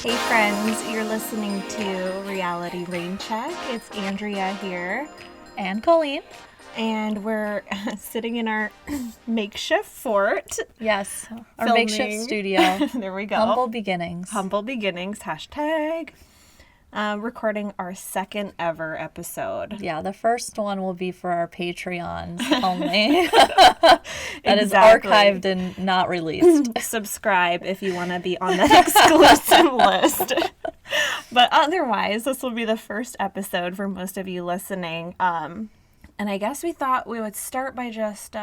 Hey friends, you're listening to Reality Raincheck. It's Andrea here. And Colleen. And we're sitting in our makeshift fort. Yes, our filming. makeshift studio. There we go. Humble beginnings. Humble beginnings, hashtag. Recording our second ever episode. Yeah, the first one will be for our Patreons only. That is archived and not released. Subscribe if you want to be on that exclusive list. But otherwise, this will be the first episode for most of you listening. And I guess we thought we would start by just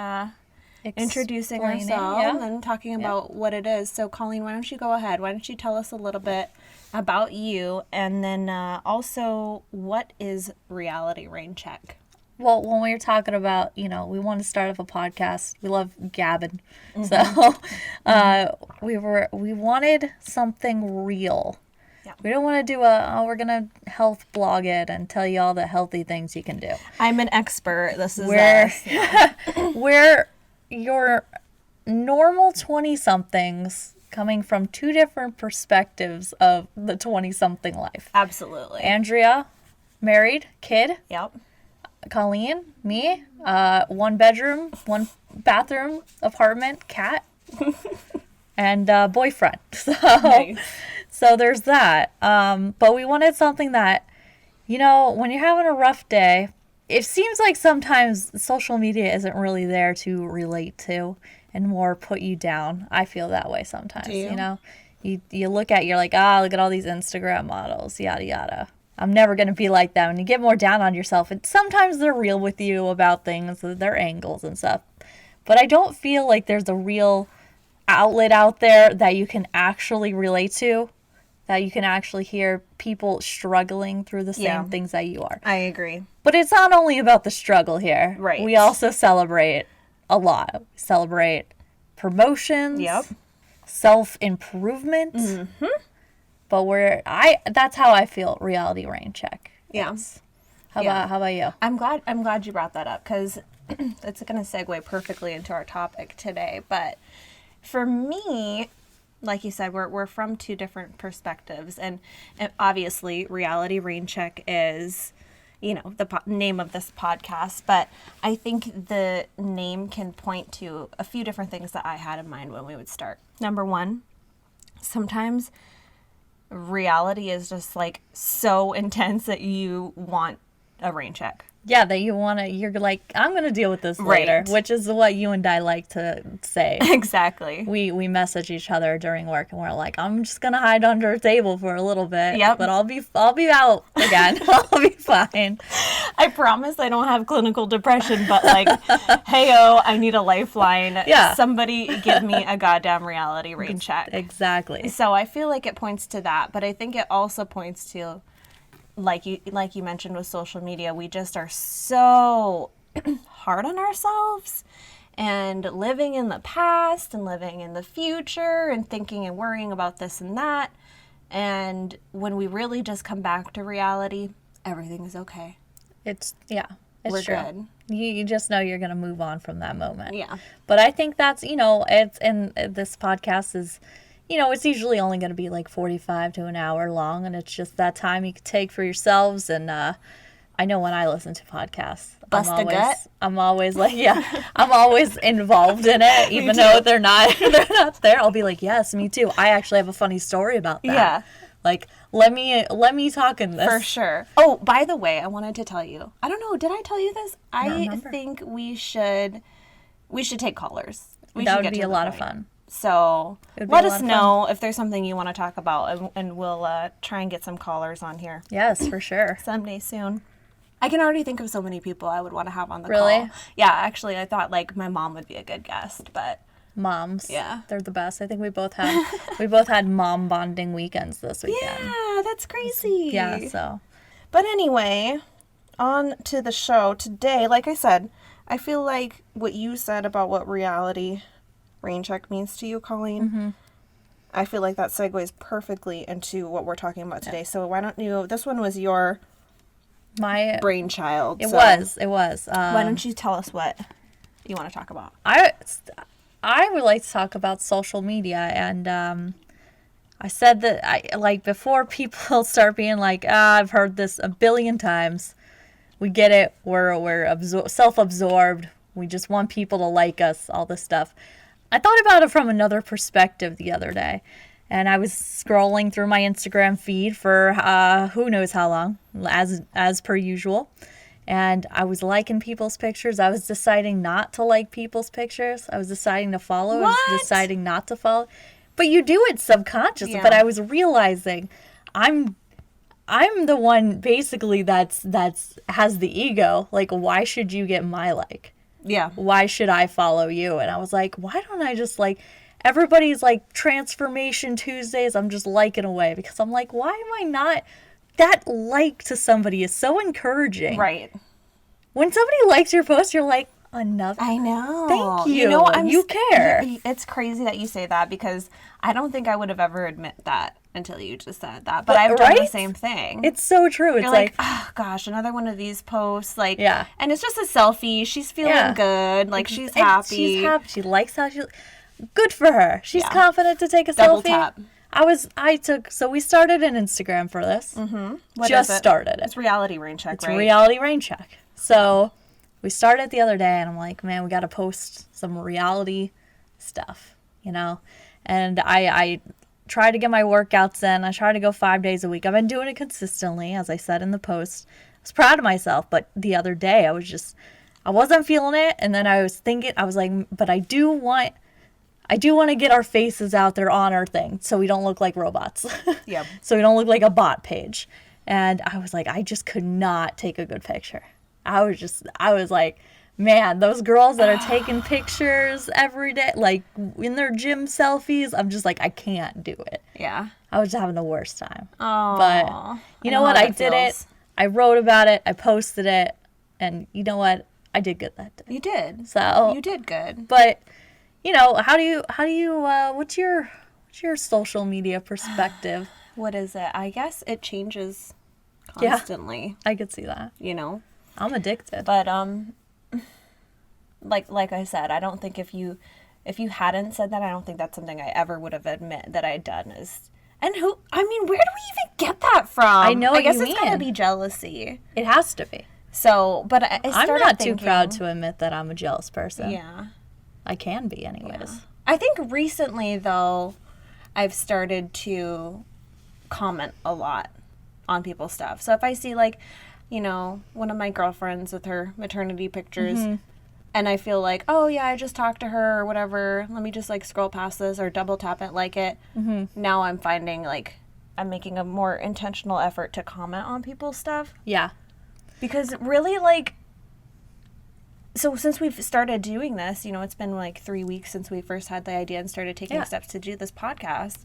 introducing ourselves and talking about what it is. So, Colleen, why don't you go ahead? Why don't you tell us a little bit about you, and then also, what is Reality Raincheck? Well, when we were talking about, we want to start up a podcast, we love gabbing. So we wanted something real. Yeah. We don't want to do we're going to health blog it and tell you all the healthy things you can do. I'm an expert. This is us. Yeah. We're your normal 20-somethings coming from two different perspectives of the 20-something life. Absolutely. Andrea, married, kid. Yep. Colleen, me, 1 bedroom, 1 bathroom, apartment, cat, and boyfriend. So, nice. So there's that. But we wanted something that, when you're having a rough day, it seems like sometimes social media isn't really there to relate to and more put you down. I feel that way sometimes. Do you? You look at, you're like, look at all these Instagram models, yada, yada. I'm never going to be like them. And you get more down on yourself. And sometimes they're real with you about things, their angles and stuff. But I don't feel like there's a real outlet out there that you can actually relate to, that you can actually hear people struggling through the same things that you are. I agree. But it's not only about the struggle here. Right. We also celebrate a lot. We celebrate promotions. Yep. Self-improvement. Mm-hmm. But that's how I feel Reality Raincheck. Yes. How about you? I'm glad you brought that up, because it's going to segue perfectly into our topic today. But for me, like you said, we're from two different perspectives, and obviously Reality Raincheck is, the name of this podcast. But I think the name can point to a few different things that I had in mind when we would start. Number one, sometimes reality is just like so intense that you want a rain check. Yeah, that you're like, I'm going to deal with this later, which is what you and I like to say. Exactly. We message each other during work and we're like, I'm just going to hide under a table for a little bit. Yep. But I'll be out again. I'll be fine. I promise I don't have clinical depression, but like, hey-o, I need a lifeline. Yeah. Somebody give me a goddamn reality rain check. Exactly. So I feel like it points to that, but I think it also points to, like you mentioned with social media, we just are so hard on ourselves and living in the past and living in the future and thinking and worrying about this and that. And when we really just come back to reality, everything is okay. It's We're true. good. You just know you're going to move on from that moment. Yeah. But I think that's, it's, and this podcast is, it's usually only going to be like 45 to an hour long, and it's just that time you can take for yourselves. And I know when I listen to podcasts, I'm always like, I'm always involved in it, even though they're not there. I'll be like, yes, me too. I actually have a funny story about that. Yeah. Like, let me talk in this. For sure. Oh, by the way, I wanted to tell you. I don't know. Did I tell you this? I think we should take callers. That would be a lot of fun. So let us know if there's something you want to talk about, and we'll try and get some callers on here. Yes, for sure. Someday soon. I can already think of so many people I would want to have on the call. Really? Yeah, actually, I thought like my mom would be a good guest, but moms, they're the best. I think we both had had mom bonding weekends this weekend. Yeah, that's crazy. Yeah, so. But anyway, on to the show today. Like I said, I feel like what you said about what reality Raincheck means to you, Colleen. Mm-hmm. I feel like that segues perfectly into what we're talking about today. So why don't you, this one was my brainchild. It was. Why don't you tell us what you want to talk about? I would like to talk about social media, and I said that I like before people start being like, I've heard this a billion times. We get it. We're self-absorbed. We just want people to like us, all this stuff. I thought about it from another perspective the other day. And I was scrolling through my Instagram feed for who knows how long, as per usual. And I was liking people's pictures. I was deciding not to like people's pictures. I was deciding to follow. What? I was deciding not to follow. But you do it subconsciously. Yeah. But I was realizing I'm the one basically that's has the ego. Like, why should you get my like? Yeah. Why should I follow you? And I was like, why don't I just like, everybody's like Transformation Tuesdays, I'm just liking away, because I'm like, why am I not? That like to somebody is so encouraging. Right. When somebody likes your post, you're like, another. I know. Thank you. You know, you care. It's crazy that you say that, because I don't think I would have ever admit that until you just said that. But I've done the same thing. It's so true. It's You're like, oh gosh, another one of these posts. Like, yeah. And it's just a selfie. She's feeling good. Like, she's happy. She's happy. She likes how she. Good for her. She's confident to take a Double selfie. tap. So we started an Instagram for this. Mm-hmm. Just started it. It's reality Raincheck, right? It's reality Raincheck. So we started it the other day, and I'm like, man, we got to post some reality stuff, you know? And I try to get my workouts in. I try to go 5 days a week. I've been doing it consistently, as I said in the post. I was proud of myself, but the other day I wasn't feeling it. And then I was thinking, I was like, but I do want to get our faces out there on our thing, so we don't look like robots. Yeah. So we don't look like a bot page. And I was like, I just could not take a good picture. I was like, man, those girls that are taking pictures every day, like in their gym selfies, I'm just like, I can't do it. Yeah. I was having the worst time. Oh. But you know what? I did it. I wrote about it. I posted it. And you know what? I did good that day. You did. So you did good. But you know, how do you what's your social media perspective? What is it? I guess it changes constantly. Yeah, I could see that. You know? I'm addicted. But like I said, I don't think if you hadn't said that, I don't think that's something I ever would have admit that I had done. Where do we even get that from? I know. I guess it's gotta be jealousy. It has to be. So, but I'm not too proud to admit that I'm a jealous person. Yeah. I can be anyways. Yeah. I think recently, though, I've started to comment a lot on people's stuff. So if I see, like, you know, one of my girlfriends with her maternity pictures, and I feel like, oh, yeah, I just talked to her or whatever, let me just, like, scroll past this or double tap it, like it. Now I'm finding, like, I'm making a more intentional effort to comment on people's stuff. Yeah. Because really, like, so since we've started doing this, you know, it's been like 3 weeks since we first had the idea and started taking steps to do this podcast.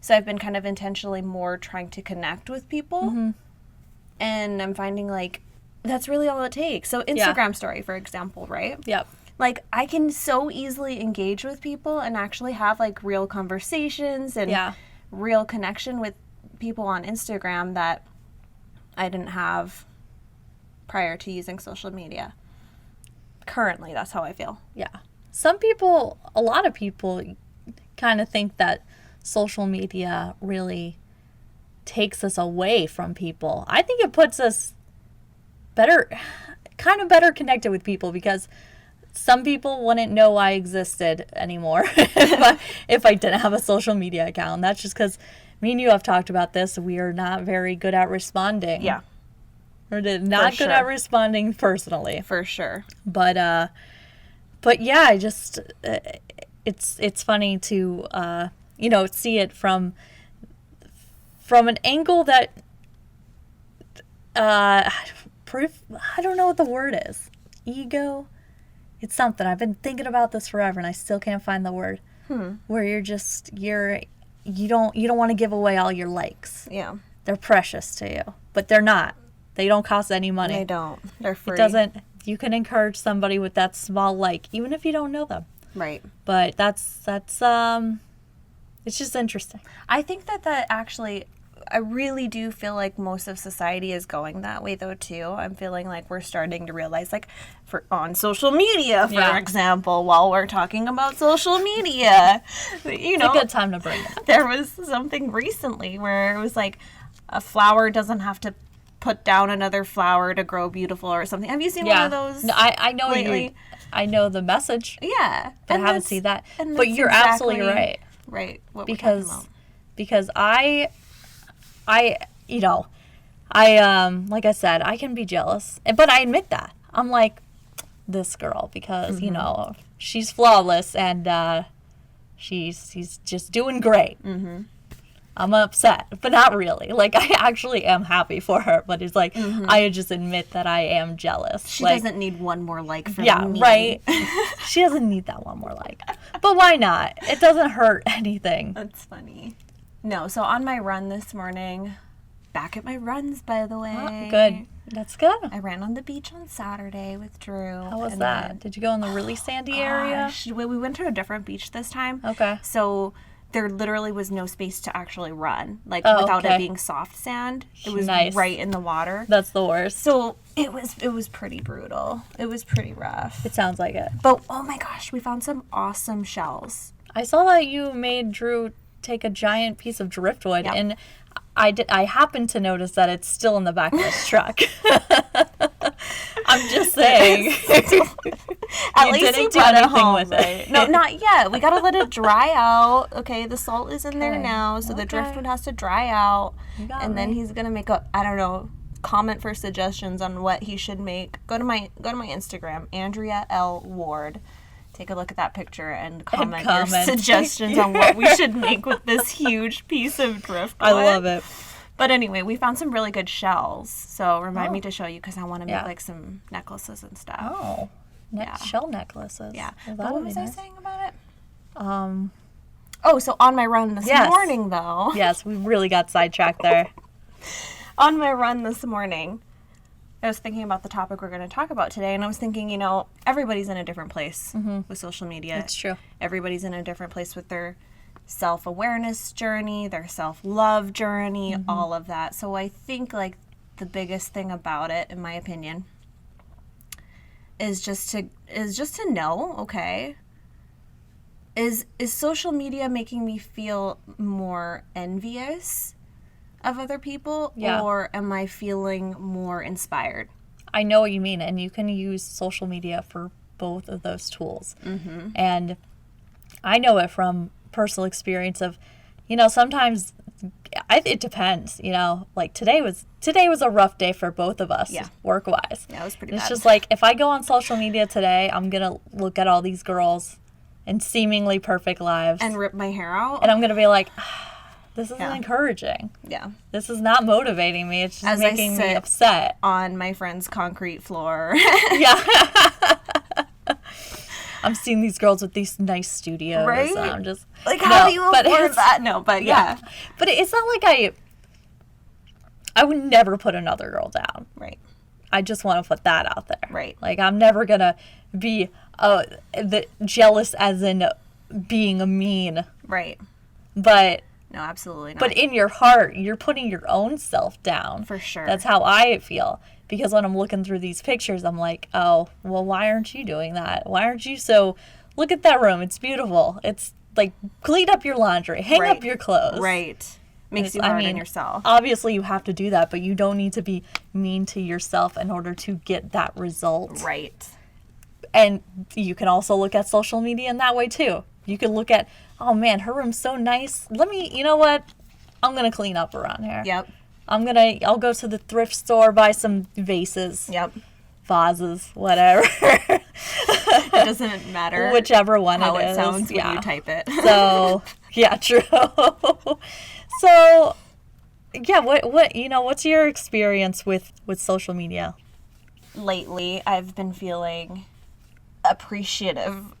So I've been kind of intentionally more trying to connect with people. And I'm finding, like, that's really all it takes. So Instagram story, for example, right? Yep. Like, I can so easily engage with people and actually have, like, real conversations and real connection with people on Instagram that I didn't have prior to using social media. Currently, that's how I feel. Yeah. A lot of people kind of think that social media really takes us away from people. I think it puts us better connected with people, because some people wouldn't know I existed anymore if I didn't have a social media account. And that's just because me and you have talked about this. We are not very good at responding. Yeah. Or not good at responding personally. For sure. But yeah, I just it's funny to you know, see it from an angle that I don't know what the word is. Ego. It's something. I've been thinking about this forever and I still can't find the word. Where you don't want to give away all your likes. Yeah. They're precious to you, but they're not. They don't cost any money. They don't. They're free. You can encourage somebody with that small like, even if you don't know them. Right. But that's it's just interesting. I think that actually, I really do feel like most of society is going that way though too. I'm feeling like we're starting to realize, like, on social media, for example, while we're talking about social media, you know, it's a good time to bring it up. There was something recently where it was like a flower doesn't have to put down another flower to grow beautiful or something. Have you seen one of those? No, I know lately? I know the message. Yeah. But I haven't seen that. And But you're absolutely right. Right. What Because we're talking about. because you know, I like I said, I can be jealous. But I admit that. I'm like, this girl, because, you know, she's flawless and she's just doing great. I'm upset, but not really. Like, I actually am happy for her, but it's like, I just admit that I am jealous. She like, doesn't need one more like from me. right. She doesn't need that one more like. But why not? It doesn't hurt anything. That's funny. No, so on my run this morning, back at my runs, by the way. Oh, good. That's good. I ran on the beach on Saturday with Drew. How was that? Did you go in the really sandy area? We went to a different beach this time. Okay. So there literally was no space to actually run, like without it being soft sand. It was right in the water. That's the worst. So it was pretty brutal. It was pretty rough. It sounds like it. But oh my gosh, we found some awesome shells. I saw that you made Drew take a giant piece of driftwood, and I happened to notice that it's still in the back of his truck. I'm just saying. At least you brought it home with it. No, not yet. We gotta let it dry out. Okay, the salt is in there now, so the driftwood has to dry out, and then he's gonna make a, I don't know, comment for suggestions on what he should make. Go to my Instagram, Andrea L. Ward. Take a look at that picture and comment your suggestions on what we should make with this huge piece of driftwood. I love it. But anyway, we found some really good shells. So remind me to show you, because I want to make like some necklaces and stuff. Oh, shell necklaces. Yeah. Well, but what was I saying about it? Oh, so on my run this morning, though. Yes, we really got sidetracked there. On my run this morning, I was thinking about the topic we're going to talk about today, and I was thinking, you know, everybody's in a different place with social media. It's true. Everybody's in a different place with their self-awareness journey, their self-love journey, all of that. So I think, like, the biggest thing about it, in my opinion, is just to know, okay, is social media making me feel more envious of other people, or am I feeling more inspired? I know what you mean, and you can use social media for both of those tools. And I know it from personal experience of, you know, sometimes it depends, you know, like today was a rough day for both of us, work-wise. Yeah, it was pretty bad. It's just like, if I go on social media today, I'm going to look at all these girls in seemingly perfect lives. And rip my hair out. And I'm going to be like, this isn't encouraging. Yeah. This is not motivating me. It's just making me upset. On my friend's concrete floor. Yeah. I'm seeing these girls with these nice studios. Right? And I'm just like, how do you afford that? No, but yeah. But it's not like I would never put another girl down. Right. I just want to put that out there. Right. Like, I'm never going to be jealous as in being a mean. Right. But no, absolutely not. But in your heart, you're putting your own self down. For sure. That's how I feel. Because when I'm looking through these pictures, I'm like, oh, well, why aren't you doing that? Why aren't you look at that room. It's beautiful. It's like, clean up your laundry. Hang up your clothes. Right. Makes you hard on yourself. Obviously, you have to do that, but you don't need to be mean to yourself in order to get that result. Right. And you can also look at social media in that way, too. You can look at, oh, man, her room's so nice. You know what? I'm going to clean up around here. Yep. I'll go to the thrift store, buy some vases. Yep. Vases, whatever. It doesn't matter. Whichever one how it is. It sounds when you type it. So, yeah, true. So, yeah, what's your experience with social media? Lately, I've been feeling appreciative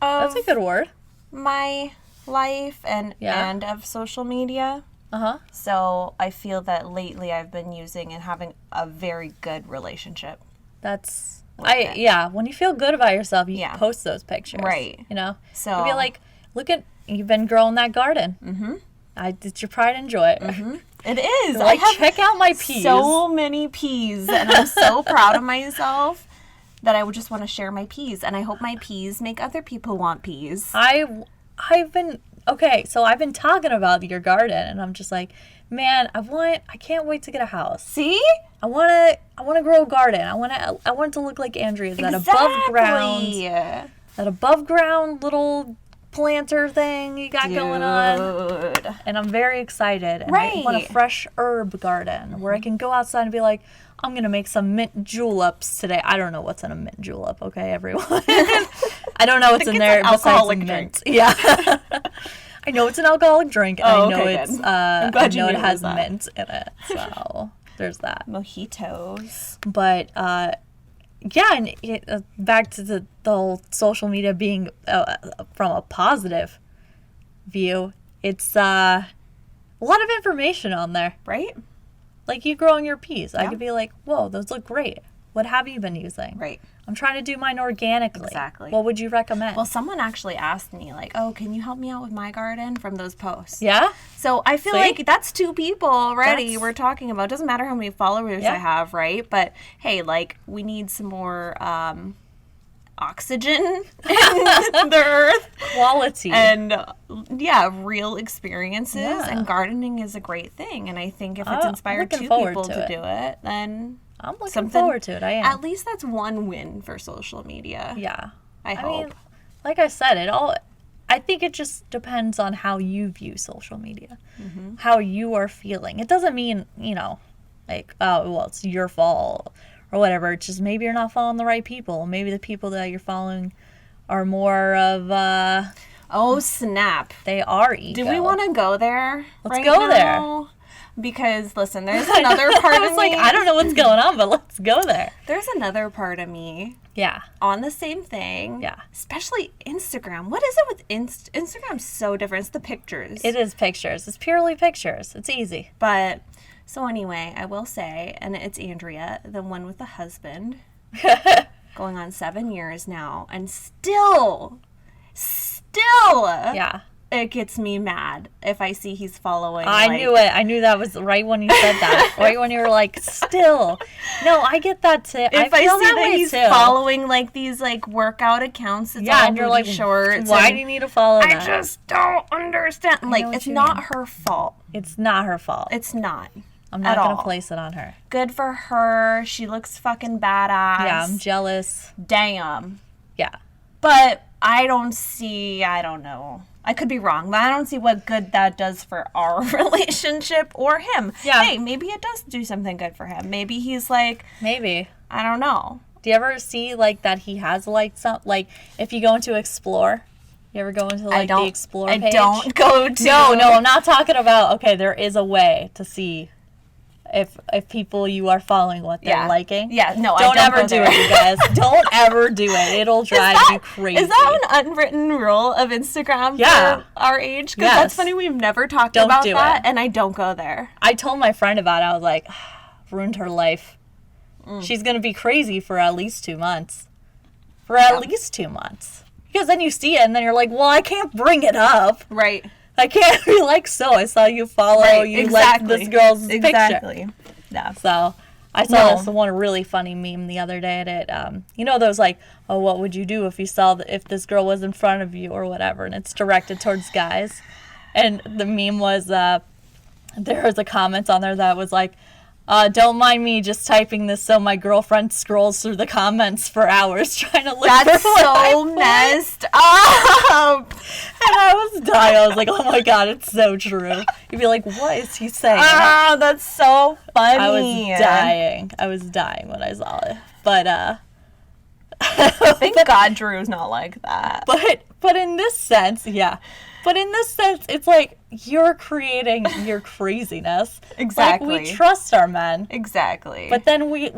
of That's a good word. my life and of social media. Uh-huh. So I feel that lately I've been using and having a very good relationship. When you feel good about yourself, you post those pictures. Right. You know? So you'll be like, you've been growing that garden. Mm-hmm. It's your pride and joy. Mm-hmm. It is. Like, I have check out my peas. so many peas, and I'm so proud of myself that I would just want to share my peas, and I hope my peas make other people want peas. I've been talking about your garden, and I'm just like, man, I can't wait to get a house. See? I want to grow a garden. I want it to look like Andrea's, that above ground little planter thing you got going on. And I'm very excited. And I want a fresh herb garden where I can go outside and be like, I'm going to make some mint juleps today. I don't know what's in a mint julep, okay, everyone? I don't know what's in there besides mint. Drink. Yeah. I know it's an alcoholic drink, and I know it's I'm glad I know it has mint in it. So there's that. Mojitos. But yeah, and back to the whole social media being from a positive view, it's a lot of information on there. Right? Like you growing your peas. Yeah. I could be like, whoa, those look great. What have you been using? Right. I'm trying to do mine organically. Exactly. What would you recommend? Well, someone actually asked me, like, oh, can you help me out with my garden from those posts? Yeah? So I feel like that's 2 people already we're talking about. It doesn't matter how many followers I have, right? But, hey, like, we need some more oxygen in the earth. Quality. And, real experiences. Yeah. And gardening is a great thing. And I think if it's inspired 2 people to do it, then... I'm looking forward to it. I am. At least that's one win for social media. Yeah. I hope. Mean, like I said, I think it just depends on how you view social media, how you are feeling. It doesn't mean, like, oh, well, it's your fault or whatever. It's just maybe you're not following the right people. Maybe the people that you're following are more of, oh, snap. They are ego. Do we want to go there? Let's go there. Because, listen, there's another part of me. I was like, I don't know what's going on, but let's go there. There's another part of me. Yeah. On the same thing. Yeah. Especially Instagram. What is it with Instagram's so different. It's the pictures. It is pictures. It's purely pictures. It's easy. But, so anyway, I will say, and it's Andrea, the one with the husband, going on 7 years now, and still, yeah. It gets me mad if I see he's following. I knew it. I knew that was right when you said that. Right when you were like, still. No, I get that too. If I see that he's following like these like workout accounts, it's all and you're like, shorts. Why do you need to follow that? I just don't understand. Like, it's not her fault. It's not her fault. It's not. I'm not going to place it on her. Good for her. She looks fucking badass. Yeah, I'm jealous. Damn. Yeah. But I don't know. I could be wrong, but I don't see what good that does for our relationship or him. Yeah. Hey, maybe it does do something good for him. Maybe he's like... Maybe. I don't know. Do you ever see, like, that he has, like, some... Like, if you go into Explore... You ever go into, like, the Explore page? I don't go to... No, I'm not talking about... Okay, there is a way to see... If people you are following what they're liking. Yeah, no, don't ever do it, you guys. Don't ever do it. It'll drive you crazy. Is that an unwritten rule of Instagram for our age? Because that's funny, we've never talked about that, and I don't go there. I told my friend about it. I was like, ruined her life. She's going to be crazy for at least 2 months. Least 2 months. Because then you see it, and then you're like, well, I can't bring it up. Right. I can't be like, so I saw you follow, like this girl's picture. Yeah. So I saw this one really funny meme the other day, and it, those like, oh, what would you do if you saw if this girl was in front of you or whatever, and it's directed towards guys. And the meme was, there was a comment on there that was like, don't mind me just typing this so my girlfriend scrolls through the comments for hours trying to look for That's so messed up. And I was dying. I was like, oh my God, it's so true. You'd be like, what is he saying? That's so funny. I was dying when I saw it. But, thank God Drew's not like that. But in this sense, it's like you're creating your craziness. Exactly. Like, we trust our men. Exactly. But then we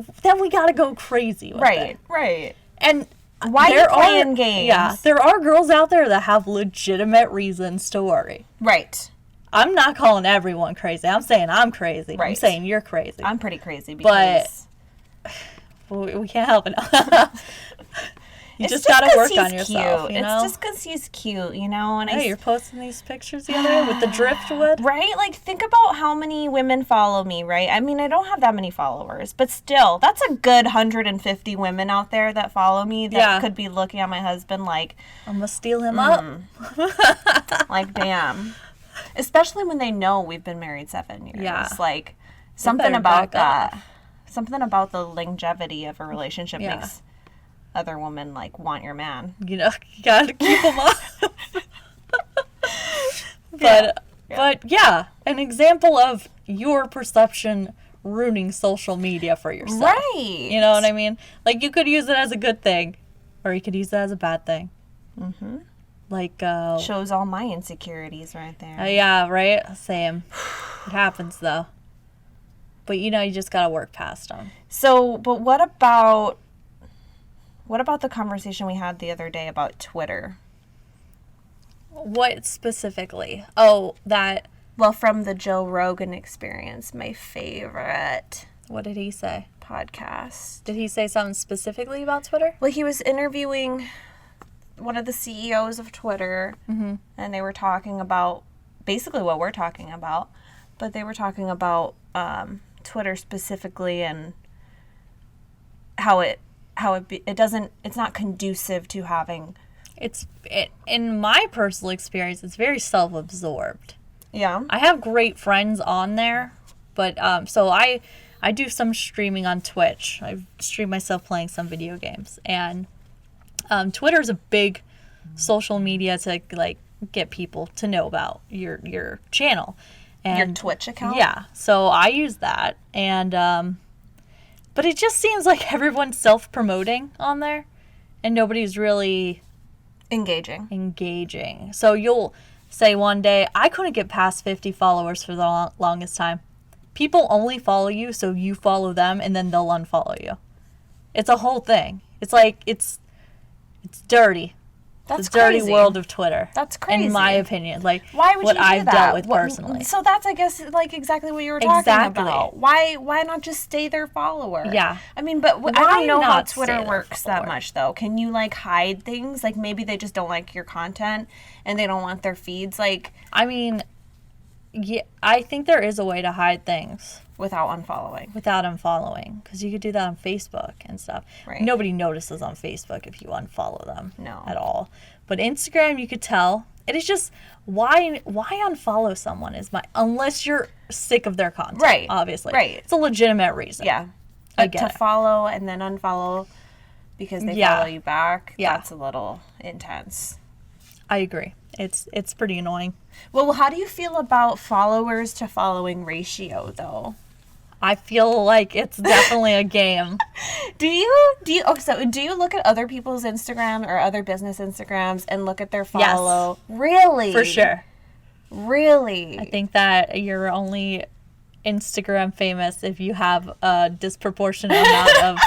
gotta go crazy with it. Right. And why are you playing games? Yeah, there are girls out there that have legitimate reasons to worry. Right. I'm not calling everyone crazy. I'm saying I'm crazy. Right. I'm saying you're crazy. I'm pretty crazy because... But we can't help it. You It's just gotta 'cause work he's on yourself, cute. you know? It's just because he's cute, you know? And Hey, you're posting these pictures the other day with the driftwood. Right? Like, think about how many women follow me, right? I mean, I don't have that many followers, but still, that's a good 150 women out there that follow me that could be looking at my husband like, I'm gonna steal him up. like, damn. Especially when they know we've been married 7 years. Yeah. Like, something about back that. Something about the longevity of a relationship makes other women, like, want your man. You know, you gotta keep him up. But yeah, an example of your perception ruining social media for yourself. Right. You know what I mean? Like, you could use it as a good thing, or you could use it as a bad thing. Mm-hmm. Like, shows all my insecurities right there. Yeah, right? Same. It happens, though. But, you know, you just gotta work past them. So, but what about the conversation we had the other day about Twitter? What specifically? Oh, that... Well, from the Joe Rogan Experience, my favorite What did he say? podcast. Did he say something specifically about Twitter? Well, he was interviewing one of the CEOs of Twitter, and they were talking about basically what we're talking about, but they were talking about Twitter specifically and how it's not conducive to having. In my personal experience, it's very self-absorbed. Yeah. I have great friends on there, but so I do some streaming on Twitch. I stream myself playing some video games, and Twitter's a big social media to like get people to know about your channel and your Twitch account. Yeah, so I use that, and but it just seems like everyone's self-promoting on there, and nobody's really engaging. So you'll say one day, I couldn't get past 50 followers for the longest time. People only follow you so you follow them, and then they'll unfollow you. It's a whole thing. It's like, it's dirty. That's the dirty crazy. World of Twitter. That's crazy. In my opinion. Like, why would what you do I've that? dealt with personally. So that's, I guess, like exactly what you were talking Exactly. about. Why not just stay their follower? Yeah. I mean, but I Why don't know how not stay Twitter their works that follower? much, though. Can you, like, hide things? Like, maybe they just don't like your content and they don't want their feeds, like... I mean, yeah, I think there is a way to hide things. Without unfollowing. Without unfollowing. Because you could do that on Facebook and stuff. Right. Nobody notices on Facebook if you unfollow them. No. At all. But Instagram, you could tell. It is just, why unfollow someone unless you're sick of their content. Right. Obviously. Right. It's a legitimate reason. Yeah. I But get to it. follow and then unfollow because they Yeah. follow you back, Yeah. that's a little intense. I agree. It's pretty annoying. Well, how do you feel about followers to following ratio, though? I feel like it's definitely a game. Do you look at other people's Instagram or other business Instagrams and look at their follow? Yes. Really? For sure. Really? I think that you're only Instagram famous if you have a disproportionate amount of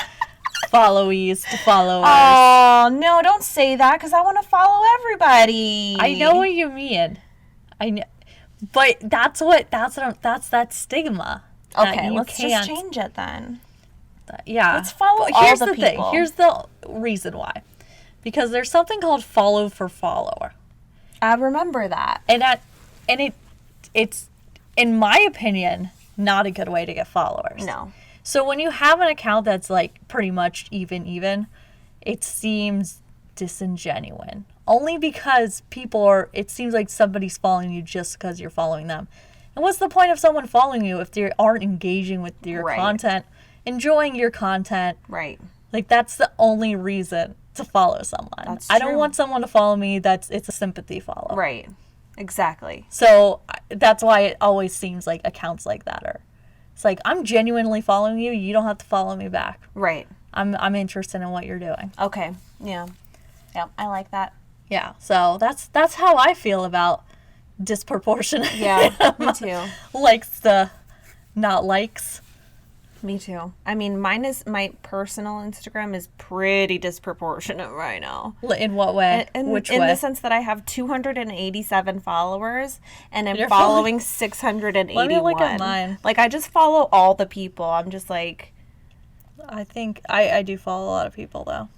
followees to followers. Oh, no, don't say that because I want to follow everybody. I know what you mean. I know, but that's that stigma. that Okay, you let's just can't- change it then. Yeah. Let's follow But all here's the the thing. people. Here's the reason why. Because there's something called follow for follower. I remember that. It's in my opinion not a good way to get followers. No. So when you have an account that's like pretty much even, it seems disingenuous. Only because it seems like somebody's following you just because you're following them. And what's the point of someone following you if they aren't engaging with your Right. content, enjoying your content? Right. Like, that's the only reason to follow someone. That's I don't true. want someone to follow me it's a sympathy follow. Right. Exactly. So that's why it always seems like accounts like that are. It's like, I'm genuinely following you. You don't have to follow me back. Right. I'm interested in what you're doing. Okay. Yeah. Yeah, I like that. Yeah. So that's how I feel about disproportionate. Yeah, me too. Likes to not likes. Me too. I mean, my personal Instagram is pretty disproportionate right now. In what way? Which in way? the sense that I have 287 followers and I'm You're following 681. Let me look at mine. Like, I just follow all the people. I'm just like... I think I do follow a lot of people though.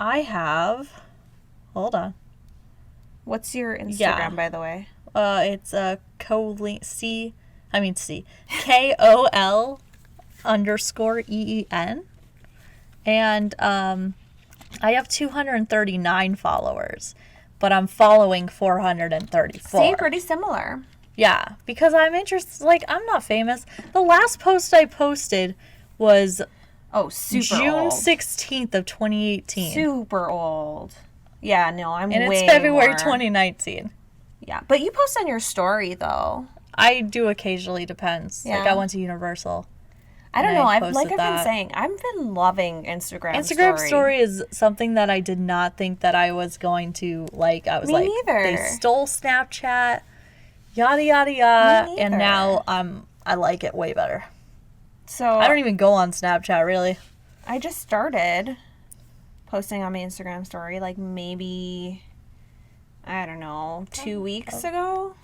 I have. Hold on. What's your Instagram, Yeah. by the way? It's KOL_EEN. And I have 239 followers, but I'm following 434. See, pretty similar. Yeah, because I'm interested. Like, I'm not famous. The last post I posted was Super June old. 16th of 2018. Super old. Yeah, no, I'm And way it's February more. 2019. Yeah, but you post on your story, though. I do occasionally, depends. Like, Yeah. I went to Universal. I don't And know. I I've posted been that. saying, I've been loving Instagram Instagram story is something that I did not think that I was going to like. I was Me like, neither. they stole Snapchat, yada yada yada, Me and neither. now I like it way better. So I don't even go on Snapchat really. I just started posting on my Instagram story, like maybe, I don't know, 2 weeks ago.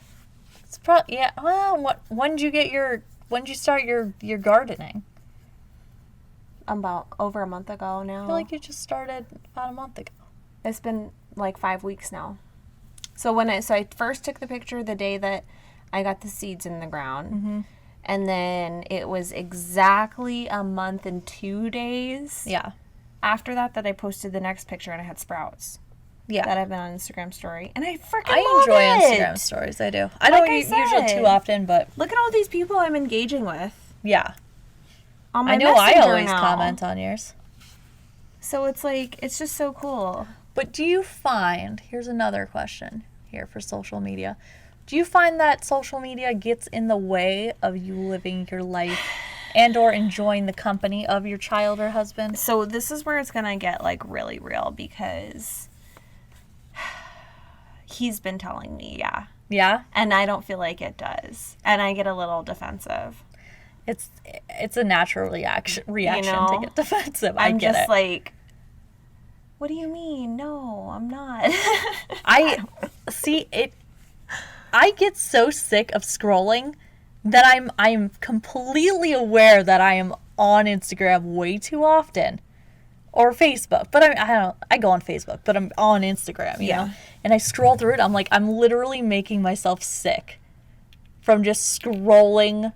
It's probably yeah. Well, when did you start your gardening? About over a month ago now. I feel like you just started about a month ago. It's been like 5 weeks now. So I first took the picture the day that I got the seeds in the ground. Mm-hmm. And then it was exactly a month and 2 days Yeah. after that I posted the next picture and I had sprouts. Yeah. That I've been on Instagram story. And I freaking I love enjoy it. Instagram stories. I do. I Like don't I usually said. too often, but Look at all these people I'm engaging with yeah. on my I know I Messenger always now. comment on yours. So it's like, it's just so cool. But do you find, here's another question here for social media. Do you find that social media gets in the way of you living your life and or enjoying the company of your child or husband? So this is where it's going to get like really real because he's been telling me, yeah. Yeah? And I don't feel like it does. And I get a little defensive. It's a natural reaction know? to get defensive. I I'm get just it. like, what do you mean? No, I'm not. I see it. I get so sick of scrolling that I'm completely aware that I am on Instagram way too often, or Facebook. But I go on Facebook, but I'm on Instagram, you know. And I scroll through it. I'm like, I'm literally making myself sick from just scrolling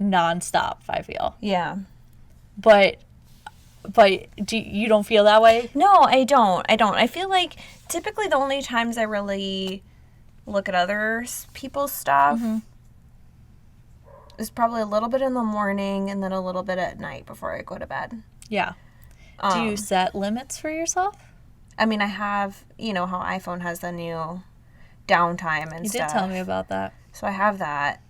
nonstop. I feel. Yeah. But you don't feel that way? No, I don't. I feel like typically the only times I really look at other people's stuff is probably a little bit in the morning and then a little bit at night before I go to bed. Yeah. Do you set limits for yourself? I mean, I have, you know, how iPhone has the new downtime and You stuff. did tell me about that. So I have that.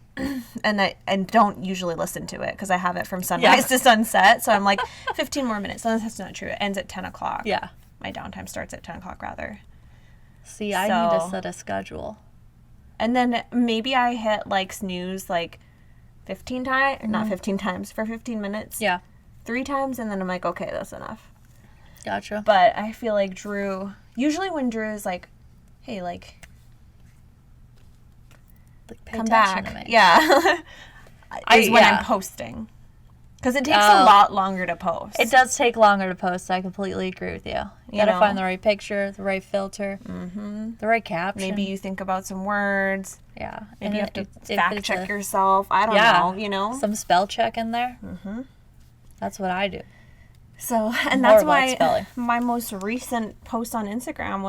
And don't usually listen to it because I have it from sunrise to sunset. So I'm like, 15 more minutes. No, that's not true. It ends at 10 o'clock. Yeah. My downtime starts at 10 o'clock, rather. See, I need to So- set a schedule. And then maybe I hit like snooze like 15 times, not 15 times, for 15 minutes. Yeah. 3 times. And then I'm like, okay, that's enough. Gotcha. But I feel like usually when Drew is like, hey, like, Pay come attention back. to me. Yeah. is when yeah. I'm posting. Because it takes a lot longer to post. It does take longer to post. I completely agree with you. You gotta know? find the right picture, the right filter, the right caption. Maybe you think about some words. yeah. Maybe you have to if fact it's check yourself. I don't know, you know? some spell check in there. Mm-hmm. That's what I do. So, and that's Horrible at why spelling. my most recent post on Instagram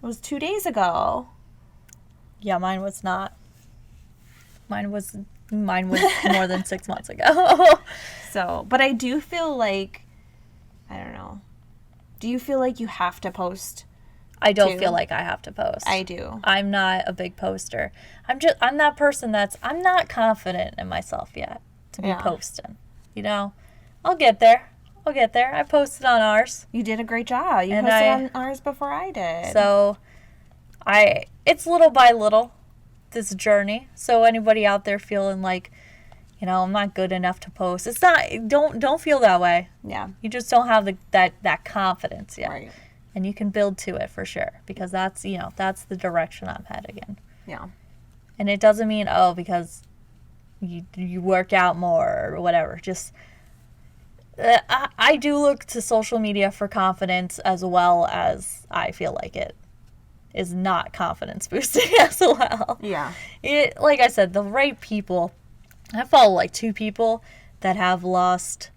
was 2 days ago. Yeah, mine was not. Mine was more than 6 months ago. So, but I do feel like, I don't know. Do you feel like you have to post? I don't too? feel like I have to post. I do. I'm not a big poster. I'm that person I'm not confident in myself yet to be Yeah. posting. You know, I'll get there. I posted on ours. You did a great job. You And posted I- on ours before I did. So it's little by little, this journey. So anybody out there feeling like, you know, I'm not good enough to post. It's not, don't feel that way. yeah. You just don't have that confidence yet. Right. And you can build to it for sure, because that's the direction I'm heading in. Yeah. And it doesn't mean, because you work out more or whatever. Just I do look to social media for confidence, as well as I feel like it is not confidence boosting as well. Yeah. Like I said, the right people. I follow like 2 people that have lost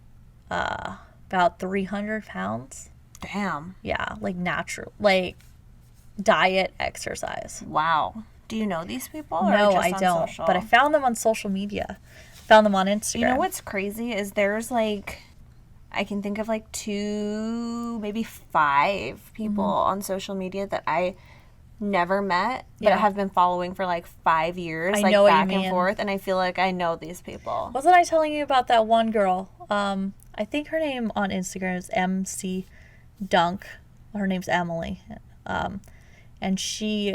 about 300 pounds. Damn. Yeah, like natural, like diet, exercise. Wow. Do you know these people? Or No, just I on don't. social? But I found them on social media. Found them on Instagram. You know what's crazy is there's like, I can think of like 2, maybe 5 people on social media that I never met, but Yeah. have been following for like 5 years, I like know what you back and mean. forth, and I feel like I know these people. Wasn't I telling you about that one girl? I think her name on Instagram is MC Dunk. Her name's Emily. And she's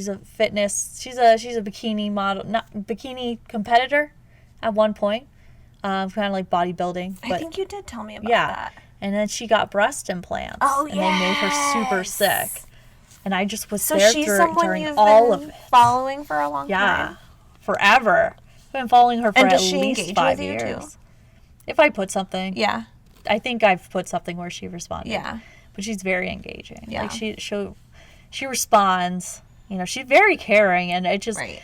a fitness. She's a bikini model, not bikini competitor, at one point. Kind of like bodybuilding. But I think you did tell me about yeah. that. And then she got breast implants. Oh, and they made her super sick. And I just was So there she's someone during you've all been of it. following for a long Yeah, time? forever. I've been following her for And at does she least engage 5 with you, too? years. If I put something, Yeah. I think I've put something where she responded. Yeah. But she's very engaging. Yeah. Like she responds. You know, she's very caring, and it just Right.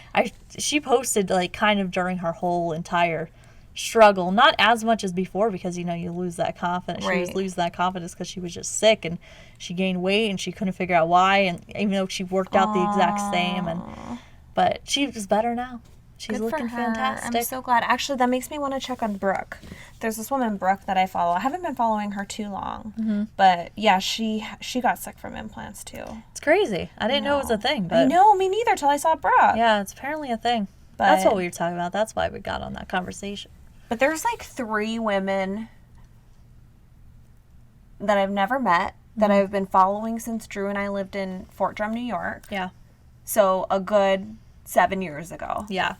she posted like kind of during her whole entire struggle, not as much as before, because you know you lose that confidence. She was Right. losing that confidence because she was just sick and she gained weight and she couldn't figure out why. And even though she worked out the exact same, but she's better now. She's Good looking for her. fantastic. I'm so glad. Actually, that makes me want to check on Brooke. There's this woman, Brooke, that I follow. I haven't been following her too long. But yeah, she got sick from implants too. It's crazy. I didn't know it was a thing, I but know, me neither, till I saw Brooke. yeah, it's apparently a thing. That's But- what we were talking about. That's why we got on that conversation. But there's like 3 women that I've never met that I've been following since Drew and I lived in Fort Drum, New York. Yeah. So a good 7 years ago. Yeah.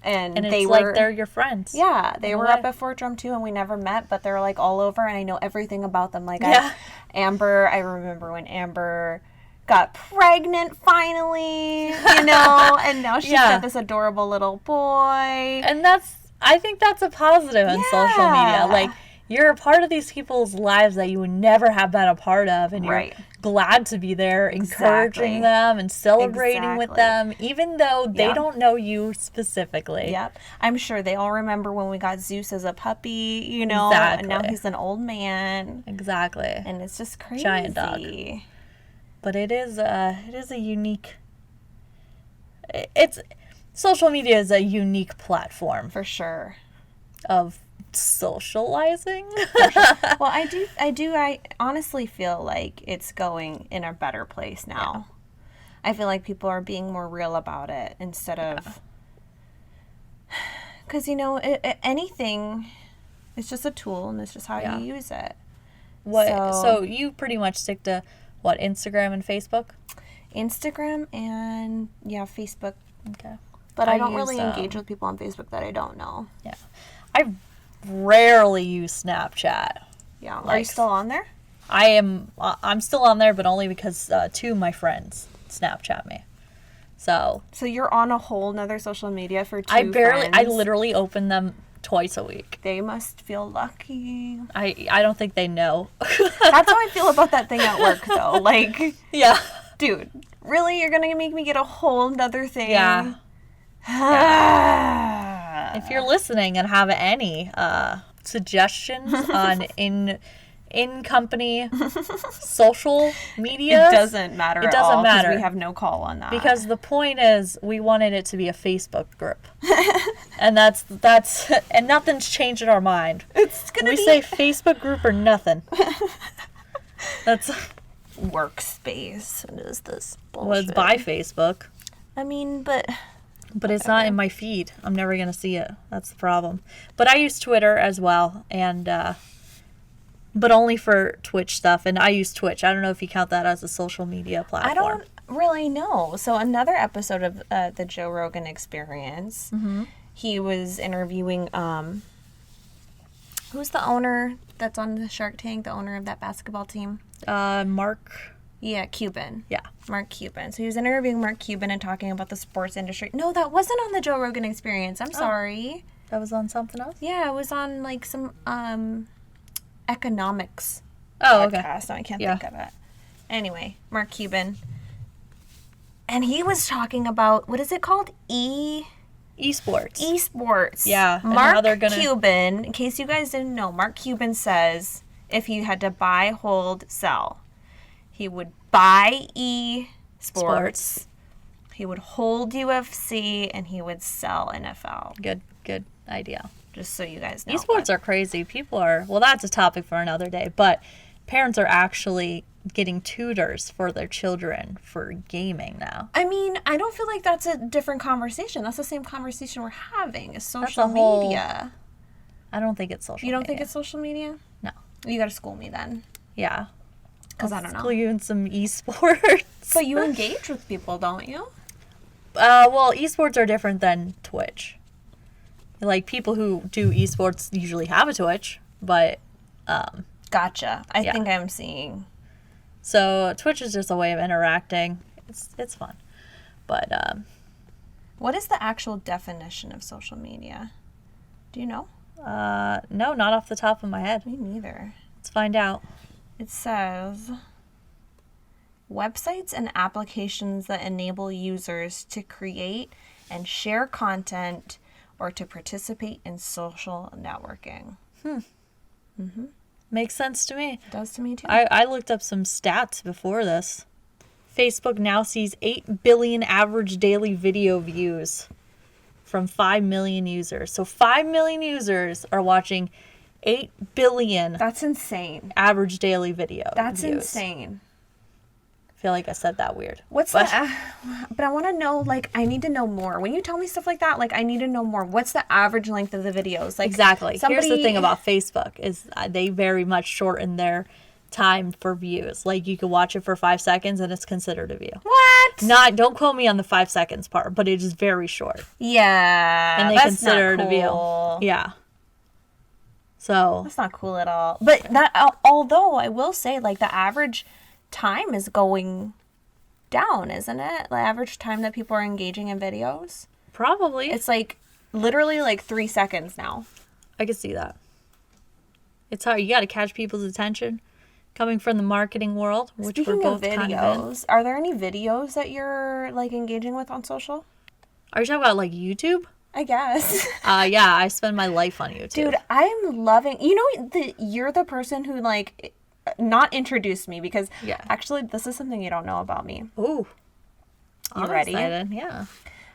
And And they it's were like they're your friends. Yeah, they in a were way. up at Fort Drum too, and we never met, but they're like all over, and I know everything about them. Like, Yeah. Amber, I remember when Amber got pregnant finally, you know, and now she's Yeah. got this adorable little boy. And I think that's a positive in social Yeah. media. Like, you're a part of these people's lives that you would never have been a part of, and you're Right. glad to be there, encouraging Exactly. them and celebrating with Exactly. them, even though they Yeah. don't know you specifically. Yep. I'm sure they all remember when we got Zeus as a puppy, you know, and now Exactly. he's an old man, Exactly. and it's just crazy. Giant dog. But it is a unique. It's social media is a unique platform For sure. of socializing. Well, I honestly feel like it's going in a better place now. I feel like people are being more real about it instead of, because, you know, anything is just a tool and it's just how Yeah. you use it. So you pretty much stick to what, Instagram and Facebook? Instagram and, yeah, Facebook. Okay. But I I don't use, really engage with people on Facebook that I don't know. Yeah. I rarely use Snapchat. Yeah. Are you Like- still on there? I'm still on there, but only because 2 of my friends Snapchat me. So So you're on a whole nother social media for 2 I friends. literally open them twice a week. They must feel lucky. I don't think they know. That's how I feel about that thing at work, though. Like, Yeah. dude, really? You're gonna make me get a whole nother thing? Yeah. Yeah. If you're listening and have any suggestions on in company social media, It doesn't matter It at doesn't all, 'cause matter. we have no call on that. because the point is we wanted it to be a Facebook group. And that's and nothing's changed in our mind. it's gonna We be say Facebook group or nothing. That's workspace. What is this bullshit? well, it's by Facebook, I mean, but but it's not in my feed. I'm never gonna see it. That's the problem. But I use Twitter as well, and but only for Twitch stuff. And I use Twitch. I don't know if you count that as a social media platform. I don't really know. So another episode of the Joe Rogan Experience, he was interviewing who's the owner that's on the Shark Tank, the owner of that basketball team? Mark. Yeah, Cuban. Yeah. Mark Cuban. So he was interviewing Mark Cuban and talking about the sports industry. No, that wasn't on the Joe Rogan Experience. I'm sorry. That was on something else? Yeah, it was on like some economics Oh, okay. podcast. Now I can't Yeah. think of it. Anyway, Mark Cuban. And he was talking about, what is it called? Esports. Esports. Yeah, and Mark how they're gonna- Cuban, in case you guys didn't know, Mark Cuban says if you had to buy, hold, sell, he would buy esports, he would hold UFC, and he would sell NFL. Good idea. Just so you guys know. Esports are crazy. People are, well, that's a topic for another day, but parents are actually getting tutors for their children for gaming now. I mean, I don't feel like that's a different conversation. That's the same conversation we're having. Is social a whole- media. I don't think it's social You don't media. think it's social media? No. You gotta school me then. Yeah. Because I don't know. School you in some esports. But you engage with people, don't you? Well, esports are different than Twitch. Like, people who do esports usually have a Twitch, but Gotcha. I Yeah. think I'm seeing. so Twitch is just a way of interacting. It's fun. But What is the actual definition of social media? Do you know? no, not off the top of my head. Me neither. Let's find out. It says websites and applications that enable users to create and share content or to participate in social networking. Makes sense to me. It does to me too. I looked up some stats before this. Facebook now sees 8 billion average daily video views from 5 million users. So 5 million users are watching 8 billion That's insane. average daily video That's views. insane. I feel like I said that weird. What's But- but I want to know, like, I need to know more. When you tell me stuff like that, like, I need to know more. What's the average length of the videos? Like, Exactly. somebody, Here's the thing about Facebook is they very much shorten their time for views. Like, you could watch it for 5 seconds and it's considered a view. What? Don't quote me on the 5 seconds part, but it is very short. Yeah. And they that's consider not it a view. cool. Yeah. So That's not cool at all. But that, although I will say, like, the average time is going down, isn't it? The average time that people are engaging in videos. probably It's like literally like 3 seconds now. I could see that. It's hard. You got to catch people's attention. Coming from the marketing world, which Speaking we're both of kind of in. videos, are there any videos that you're like engaging with on social? Are you talking about like YouTube? I guess. Yeah, I spend my life on YouTube. Dude, I'm loving, you're the person who like not introduced me because Yeah. actually this is something you don't know about me. Ooh. I'm ready? excited. Yeah.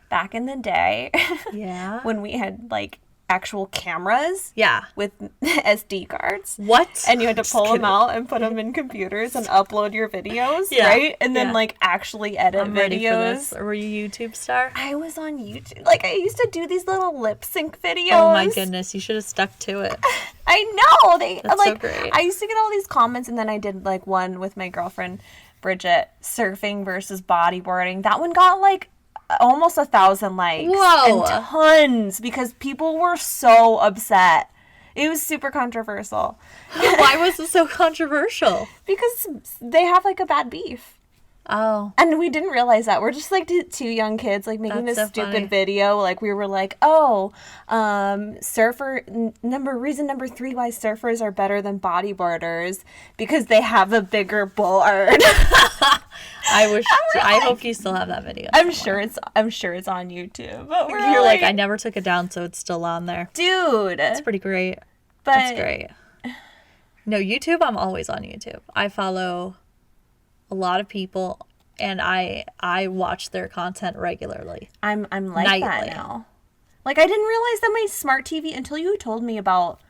Back in the day Yeah. when we had like actual cameras Yeah. with SD cards. What? And you had to Just pull them kidding. out and put them in computers and upload your videos, Yeah, right? And then yeah. like actually edit I'm ready for this. videos. Were you a YouTube star? I was on YouTube. Like I used to do these little lip sync videos. Oh my goodness, you should have stuck to it. I know. That's so like great. I used to get all these comments and then I did like one with my girlfriend Bridget, surfing versus bodyboarding. That one got like almost 1,000 likes. Whoa. And tons because people were so upset. It was super controversial. Why was it so controversial? Because they have like a bad beef. Oh. And we didn't realize that. We're just like two young kids like making That's this so stupid funny. video. Like we were like, reason number 3 why surfers are better than bodyboarders because they have a bigger board. I hope you still have that video. I'm sure it's on YouTube. But we're You're like, I never took it down, so it's still on there. dude. It's pretty great. but That's great. No, YouTube, I'm always on YouTube. I follow a lot of people and I watch their content regularly. I'm like that Nightly. now. Like I didn't realize that my smart TV until you told me about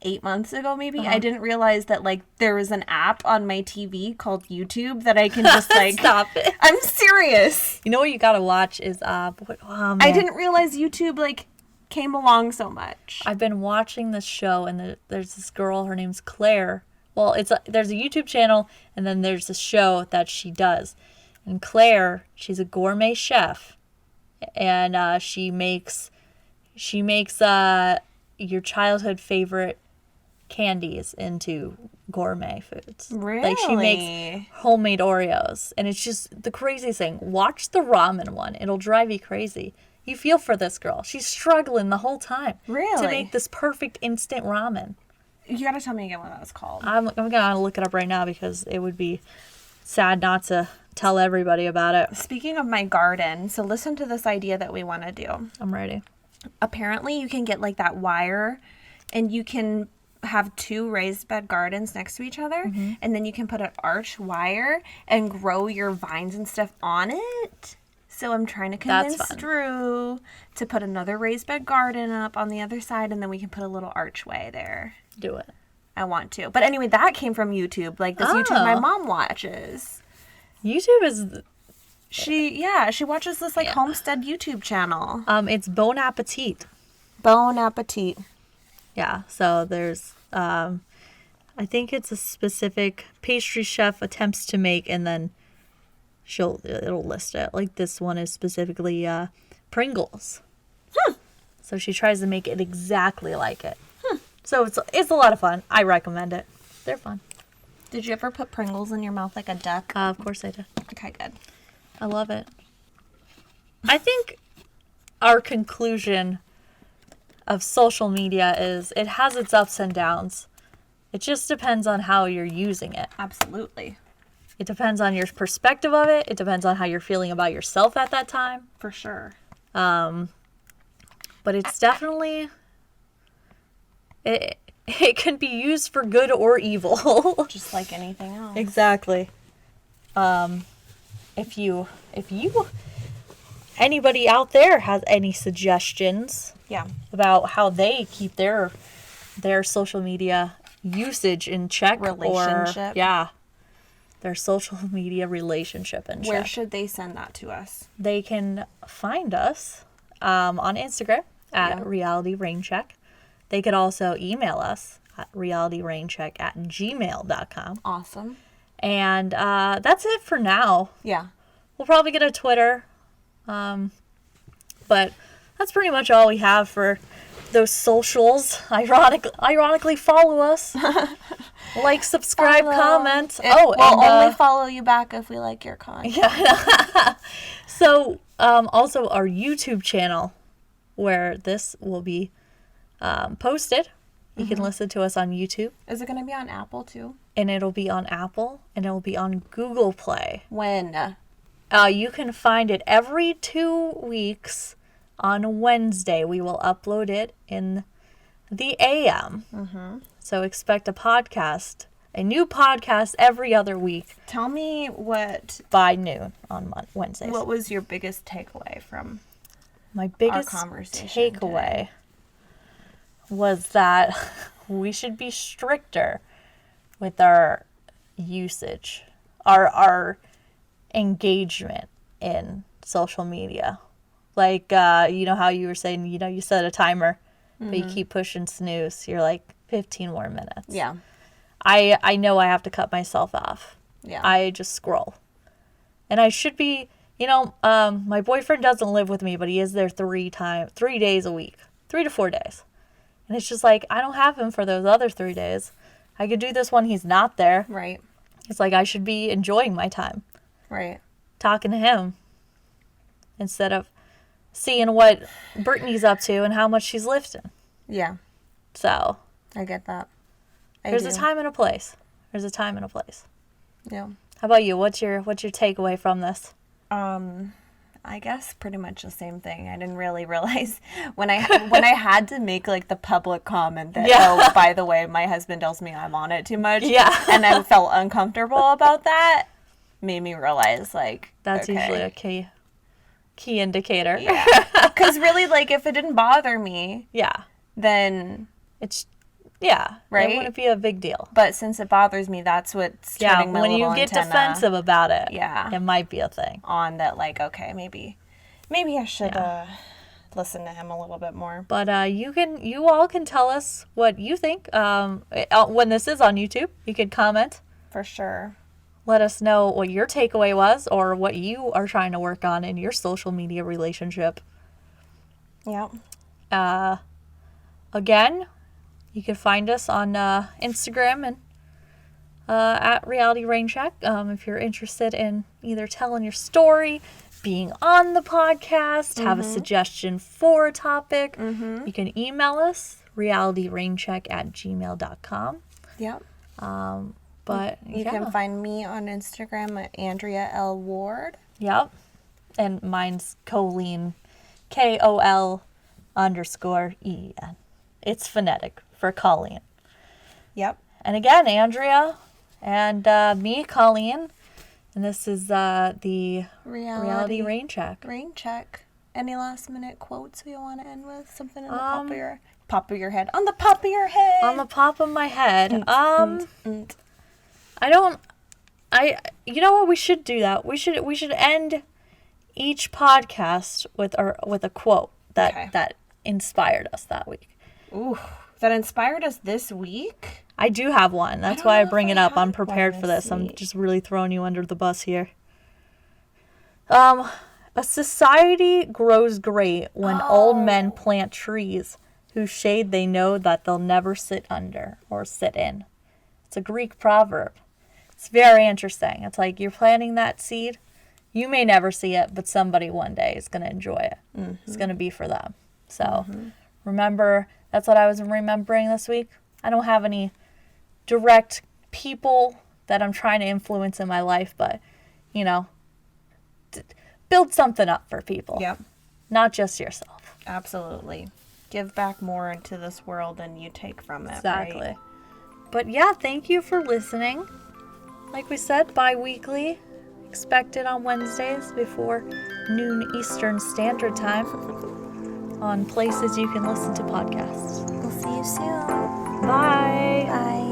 8 months ago maybe. I didn't realize that like there was an app on my TV called YouTube that I can just like Stop it. I'm serious. You know what you gotta watch is oh man. I didn't realize YouTube like came along so much. I've been watching this show and there's this girl, her name's Claire. Well, there's a YouTube channel and then there's a show that she does. And Claire, she's a gourmet chef and she makes your childhood favorite candies into gourmet foods. Really? Like she makes homemade Oreos and it's just the craziest thing. Watch the ramen one. It'll drive you crazy. You feel for this girl. She's struggling the whole time to Really? make this perfect instant ramen. You gotta tell me again what that was called. I'm gonna look it up right now because it would be sad not to tell everybody about it. Speaking of my garden, so listen to this idea that we want to do. I'm ready. Apparently, you can get like that wire, and you can have 2 raised bed gardens next to each other, and then you can put an arch wire and grow your vines and stuff on it. So I'm trying to convince Drew to put another raised bed garden up on the other side, and then we can put a little archway there. Do it. I want to. But anyway, that came from YouTube. Like this YouTube my mom watches. YouTube is... She watches this like homestead YouTube channel. It's Bon Appetit. Bon Appetit. Yeah, so there's, I think it's a specific pastry chef attempts to make, and then it'll list it. Like this one is specifically Pringles. So she tries to make it exactly like it. So it's a lot of fun. I recommend it. They're fun. Did you ever put Pringles in your mouth like a duck? Of course I did. Okay, good. I love it. I think our conclusion of social media is it has its ups and downs. It just depends on how you're using it. Absolutely. It depends on your perspective of it. It depends on how you're feeling about yourself at that time. For sure. But it's definitely... It can be used for good or evil. Just like anything else. Exactly. If anybody out there has any suggestions about how they keep their social media usage in check, relationship, their social media relationship in check, where should they send that to us? They can find us on Instagram at Reality Raincheck. They could also email us at realityraincheck@gmail.com. Awesome. And that's it for now. Yeah. We'll probably get a Twitter. But that's pretty much all we have for those socials. Ironically, follow us. Like, subscribe, comment. We'll only follow you back if we like your content. Yeah. So, also our YouTube channel, where this will be posted. You can listen to us on YouTube. Is it going to be on Apple too? And it'll be on Apple, and it'll be on Google Play. When? You can find it every 2 weeks on Wednesday. We will upload it in the AM. So expect a new podcast every other week. Tell me by noon on Wednesdays. What was your biggest takeaway from my biggest conversation takeaway was that we should be stricter with our usage, our engagement in social media. Like, you know how you were saying, you set a timer, but you keep pushing snooze. You're like, 15 more minutes. Yeah. I know I have to cut myself off. Yeah. I just scroll. And I should be, my boyfriend doesn't live with me, but he is there 3 days a week, 3 to 4 days. And it's just like, I don't have him for those other 3 days. I could do this when he's not there. Right. It's like I should be enjoying my time. Right. Talking to him. Instead of seeing what Brittany's up to and how much she's lifting. Yeah. So. I get that. There's a time and a place. There's a time and a place. Yeah. How about you? What's your takeaway from this? I guess pretty much the same thing. I didn't really realize when I had to make like the public comment that oh, by the way, my husband tells me I'm on it too much. Yeah. And I felt uncomfortable about that. Made me realize like that's usually a key indicator. Yeah. Because really, like, if it didn't bother me, then it's right. It wouldn't be a big deal. But since it bothers me, that's what's turning my when little you get antenna defensive about it, it might be a thing. On that, like, okay, maybe I should listen to him a little bit more. But you all can tell us what you think. When this is on YouTube, you can comment. For sure. Let us know what your takeaway was or what you are trying to work on in your social media relationship. Yep. Again, you can find us on Instagram and at Reality Raincheck. If you're interested in either telling your story, being on the podcast, have a suggestion for a topic, you can email us, realityraincheck@gmail.com. Yep. But You can find me on Instagram at Andrea L. Ward. Yep. And mine's Colleen, KOL_EN. It's phonetic for Colleen. Yep. And again, Andrea and me, Colleen. And this is the Reality Raincheck. Raincheck. Any last minute quotes we want to end with? Something in the pop of your head. On the pop of your head. On the pop of my head. You know what, we should do that. We should end each podcast with a quote that inspired us that week. Ooh, that inspired us this week? I do have one. That's why I bring it up. I'm prepared for this. I'm just really throwing you under the bus here. A society grows great when old men plant trees whose shade they know that they'll never sit under or sit in. It's a Greek proverb. It's very interesting. It's like you're planting that seed. You may never see it, but somebody one day is going to enjoy it. Mm-hmm. It's going to be for them. So remember, that's what I was remembering this week. I don't have any direct people that I'm trying to influence in my life, but, build something up for people. Yep. Not just yourself. Absolutely. Give back more into this world than you take from it. Exactly. Right? But yeah, thank you for listening. Like we said, bi-weekly. Expected on Wednesdays before noon Eastern Standard Time on places you can listen to podcasts. We'll see you soon. Bye. Bye.